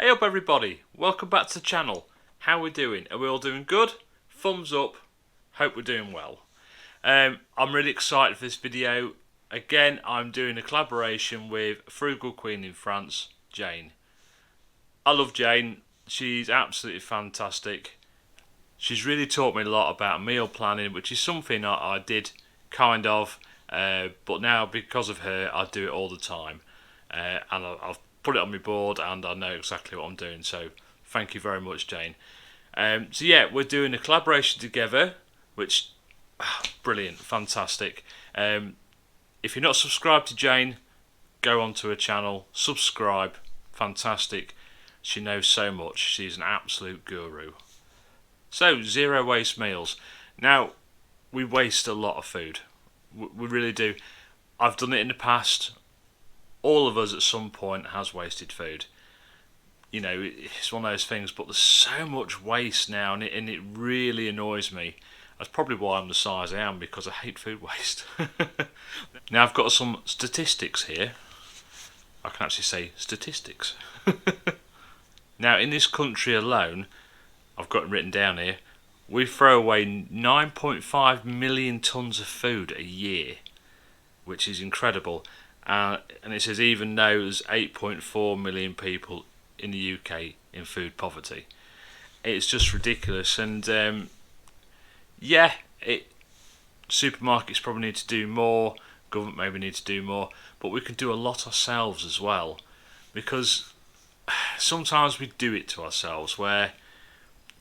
Hey up everybody, welcome back to the channel. How are we doing? Are we all doing good? Thumbs up, hope we're doing well. I'm really excited for this video. Again, I'm doing a collaboration with Frugal Queen in France, Jane. I love Jane, she's absolutely fantastic. She's really taught me a lot about meal planning, which is something I did kind of, but now because of her I do it all the time. And I've put it on my board and I know exactly what I'm doing, so thank you very much, Jane. So yeah, we're doing a collaboration together, which brilliant, fantastic. If you're not subscribed to Jane, go onto her channel, subscribe, fantastic. She knows so much, she's an absolute guru. So, zero waste meals. Now, we waste a lot of food, we really do. I've done it in the past. All of us at some point has wasted food. You know, it's one of those things, but there's so much waste now, and it really annoys me. That's probably why I'm the size I am, because I hate food waste. Now I've got some statistics here. I can actually say statistics. Now in this country alone, I've got it written down here, we throw away 9.5 million tonnes of food a year, which is incredible. And it says even though there's 8.4 million people in the UK in food poverty. It's just ridiculous. And yeah, supermarkets probably need to do more, government maybe need to do more, but we can do a lot ourselves as well, because sometimes we do it to ourselves where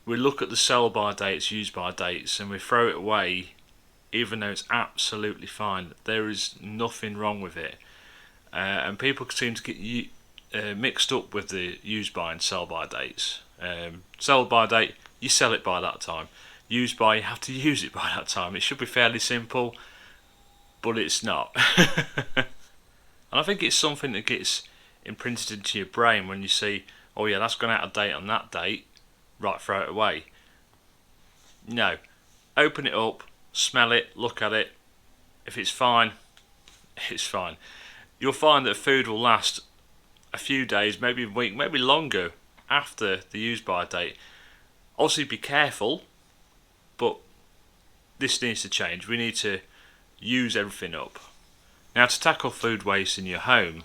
we look at the sell by dates, use by dates, and we throw it away even though it's absolutely fine. There is nothing wrong with it. And people seem to get mixed up with the use by and sell by dates. Sell by date, you sell it by that time. Use by, you have to use it by that time. It should be fairly simple, but it's not. And I think it's something that gets imprinted into your brain when you see, oh yeah, that's gone out of date on that date, right, throw it away. No, open it up, smell it, look at it. If it's fine, it's fine. You'll find that food will last a few days, maybe a week, maybe longer after the use by date. Obviously be careful, but this needs to change. We need to use everything up. Now, to tackle food waste in your home,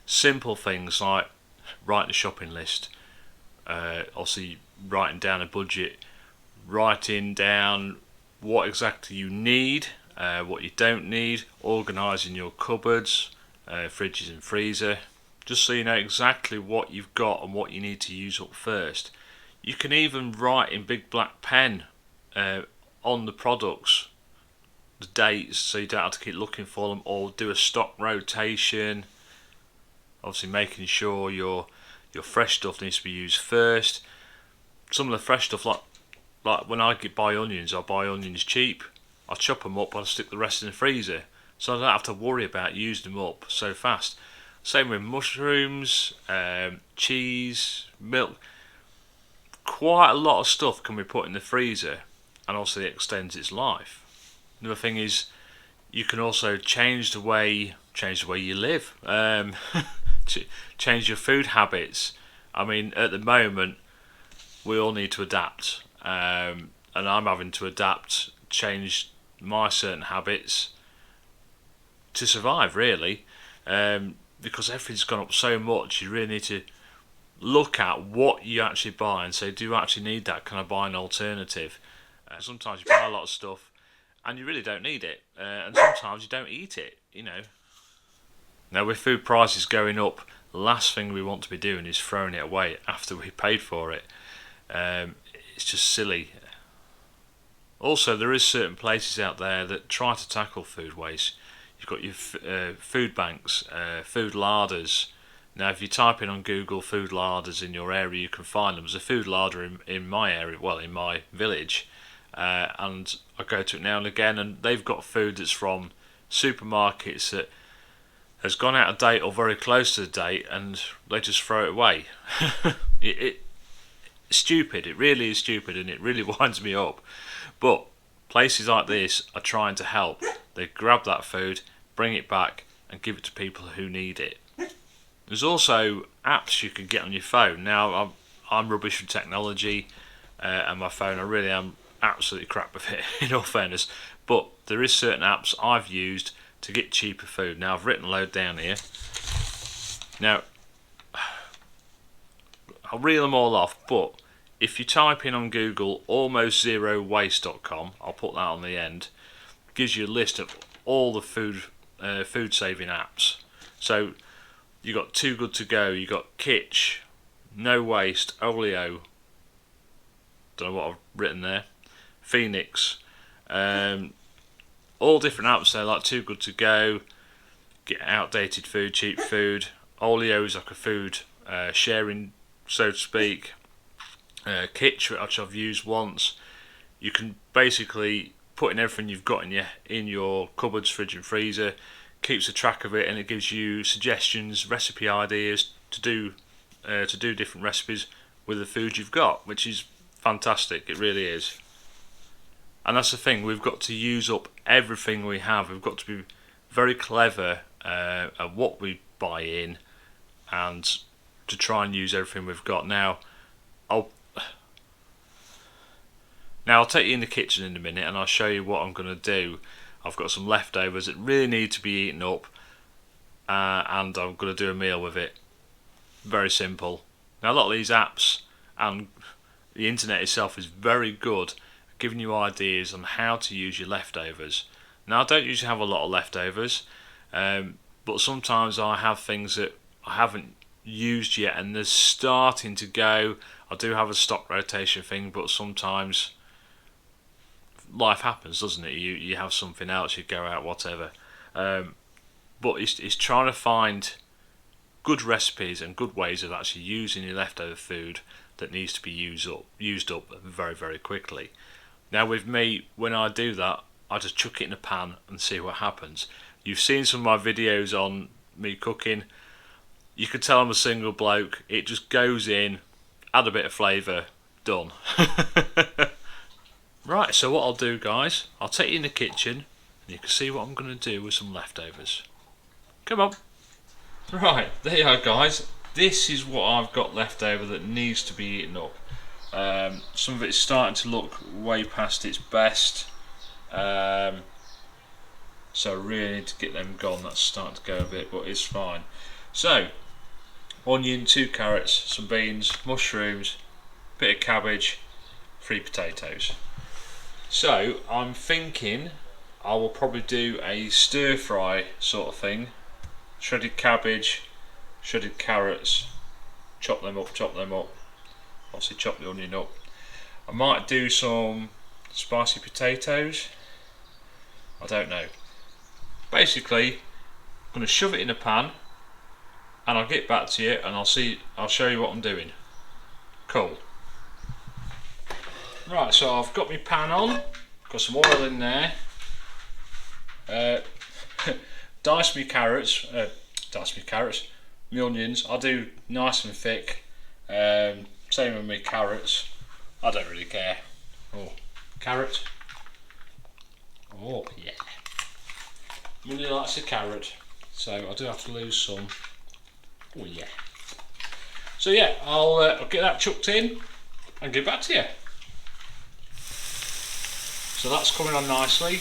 simple things like writing a shopping list, obviously writing down a budget, writing down what exactly you need, what you don't need, organising your cupboards, fridges and freezer, just so you know exactly what you've got and what you need to use up first. You can even write in big black pen on the products the dates, so you don't have to keep looking for them, or do a stock rotation, obviously making sure your fresh stuff needs to be used first. Some of the fresh stuff, like when I buy onions, I buy onions cheap, I chop them up, I stick the rest in the freezer, so I don't have to worry about using them up so fast. Same with mushrooms, cheese, milk. Quite a lot of stuff can be put in the freezer, and also it extends its life. Another thing is, you can also change the way you live, change your food habits. I mean, at the moment, we all need to adapt, and I'm having to adapt, change my certain habits to survive, really, because everything's gone up so much. You really need to look at what you actually buy and say, do you actually need that? Can I buy an alternative? Sometimes you buy a lot of stuff and you really don't need it, and sometimes you don't eat it, you know. Now, with food prices going up, the last thing we want to be doing is throwing it away after we paid for it. It's just silly. Also, there is certain places out there that try to tackle food waste. You've got your food banks, food larders. Now, if you type in on Google food larders in your area, you can find them. There's a food larder in my area, well, in my village, and I go to it now and again, and they've got food that's from supermarkets that has gone out of date or very close to the date, and they just throw it away. It's stupid. It really is stupid, and it really winds me up. But places like this are trying to help. They grab that food, bring it back, and give it to people who need it. There's also apps you can get on your phone. Now, I'm rubbish with technology, and my phone, I really am absolutely crap with it, in all fairness. But there is certain apps I've used to get cheaper food. Now, I've written a load down here. Now, I'll reel them all off, but if you type in on Google almostzerowaste.com, I'll put that on the end, it gives you a list of all the food saving apps. So you got Too Good To Go, you got Kitch, No Waste, Olio, don't know what I've written there, Phoenix, all different apps there, like Too Good To Go, get outdated food, cheap food. Olio is like a food sharing, so to speak. Kitch, which I've used once, you can basically put in everything you've got in your cupboards, fridge and freezer, keeps a track of it, and it gives you suggestions, recipe ideas to do different recipes with the food you've got, which is fantastic. It really is. And that's the thing, we've got to use up everything we have. We've got to be very clever at what we buy in, and to try and use everything we've got. Now I'll take you in the kitchen in a minute, and I'll show you what I'm going to do. I've got some leftovers that really need to be eaten up, and I'm going to do a meal with it. Very simple. Now, a lot of these apps and the internet itself is very good at giving you ideas on how to use your leftovers. Now, I don't usually have a lot of leftovers, but sometimes I have things that I haven't used yet and they're starting to go. I do have a stock rotation thing, but sometimes life happens, doesn't it? You have something else, you go out, whatever. But it's trying to find good recipes and good ways of actually using your leftover food that needs to be used up very, very quickly. Now, with me, when I do that, I just chuck it in a pan and see what happens. You've seen some of my videos on me cooking. You can tell I'm a single bloke. It just goes in, add a bit of flavour, done. Right, so what I'll do, guys, I'll take you in the kitchen and you can see what I'm going to do with some leftovers. Come on. Right, there you are, guys. This is what I've got left over that needs to be eaten up. Some of it's starting to look way past its best. So I really need to get them gone. That's starting to go a bit, but it's fine. So, onion, 2 carrots, some beans, mushrooms, bit of cabbage, 3 potatoes. So I'm thinking I will probably do a stir fry sort of thing. Shredded cabbage, shredded carrots, chop them up, obviously chop the onion up. I might do some spicy potatoes, I don't know. Basically, I'm going to shove it in a pan and I'll get back to you and I'll show you what I'm doing. Cool. Right, so I've got my pan on, got some oil in there, dice my carrots, my onions. I do nice and thick, same with my carrots, I don't really care. Oh, carrot, oh yeah, really likes a carrot, so I do have to lose some, oh yeah. So yeah, I'll get that chucked in and get back to you. So that's coming on nicely.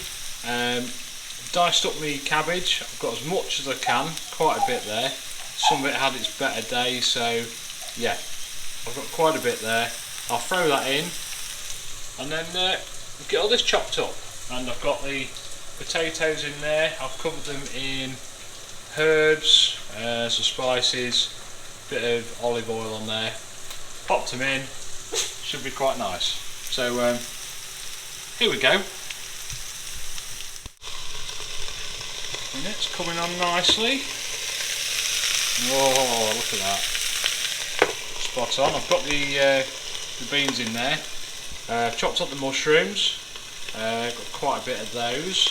Diced up my cabbage. I've got as much as I can, quite a bit there. Some of it had its better day, so yeah, I've got quite a bit there. I'll throw that in and then get all this chopped up. And I've got the potatoes in there. I've covered them in herbs, some spices, bit of olive oil on there. Popped them in. Should be quite nice. So here we go. And it's coming on nicely. Oh, look at that. Spot on. I've got the beans in there. Chopped up the mushrooms. Got quite a bit of those.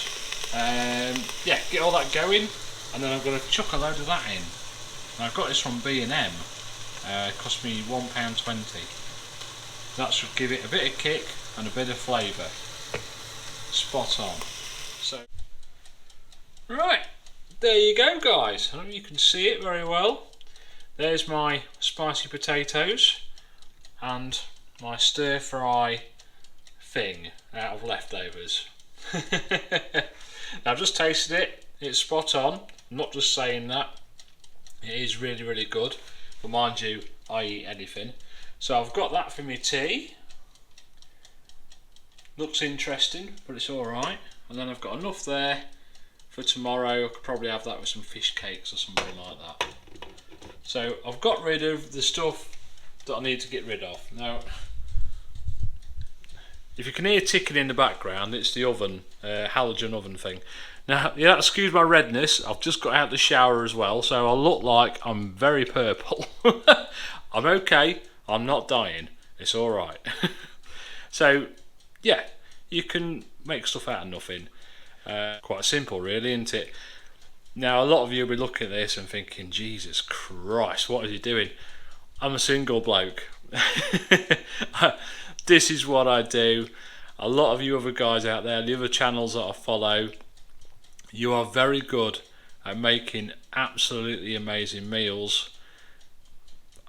Yeah, get all that going. And then I'm going to chuck a load of that in. Now, I've got this from B&M. It cost me £1.20. That should give it a bit of kick and a bit of flavour. Spot on. So, right, there you go, guys. I don't know if you can see it very well. there's my spicy potatoes and my stir fry thing out of leftovers. Now I've just tasted it, it's spot on. I'm not just saying that, it is really, really good. But mind you, I eat anything. So I've got that for my tea. Looks interesting, but it's alright. And then I've got enough there for tomorrow. I could probably have that with some fish cakes or something like that. So I've got rid of the stuff that I need to get rid of. Now, if you can hear ticking in the background, it's the oven, halogen oven thing. Now, yeah, excuse my redness, I've just got out the shower as well, so I look like I'm very purple. I'm okay, I'm not dying, it's alright. So, yeah, you can make stuff out of nothing. Quite simple really, isn't it? Now, a lot of you will be looking at this and thinking, Jesus Christ, what are you doing? I'm a single bloke. This is what I do. A lot of you other guys out there, the other channels that I follow, you are very good at making absolutely amazing meals.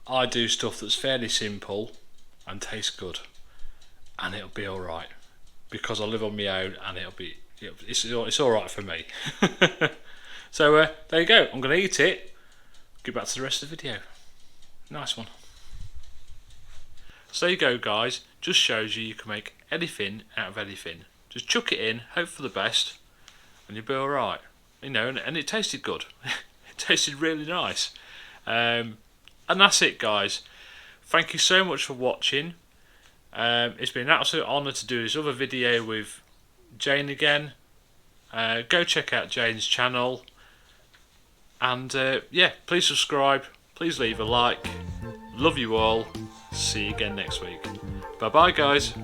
I do stuff that's fairly simple and tastes good, and it'll be alright because I live on my own, and it's alright for me. So there you go, I'm going to eat it, get back to the rest of the video. Nice one. So there you go guys, just shows you can make anything out of anything. Just chuck it in, hope for the best, and you'll be alright. You know, and it tasted good. It tasted really nice. And that's it guys. Thank you so much for watching. It's been an absolute honour to do this other video with Jane again. Go check out Jane's channel. And yeah, please subscribe. Please leave a like. Love you all. See you again next week. Bye bye guys.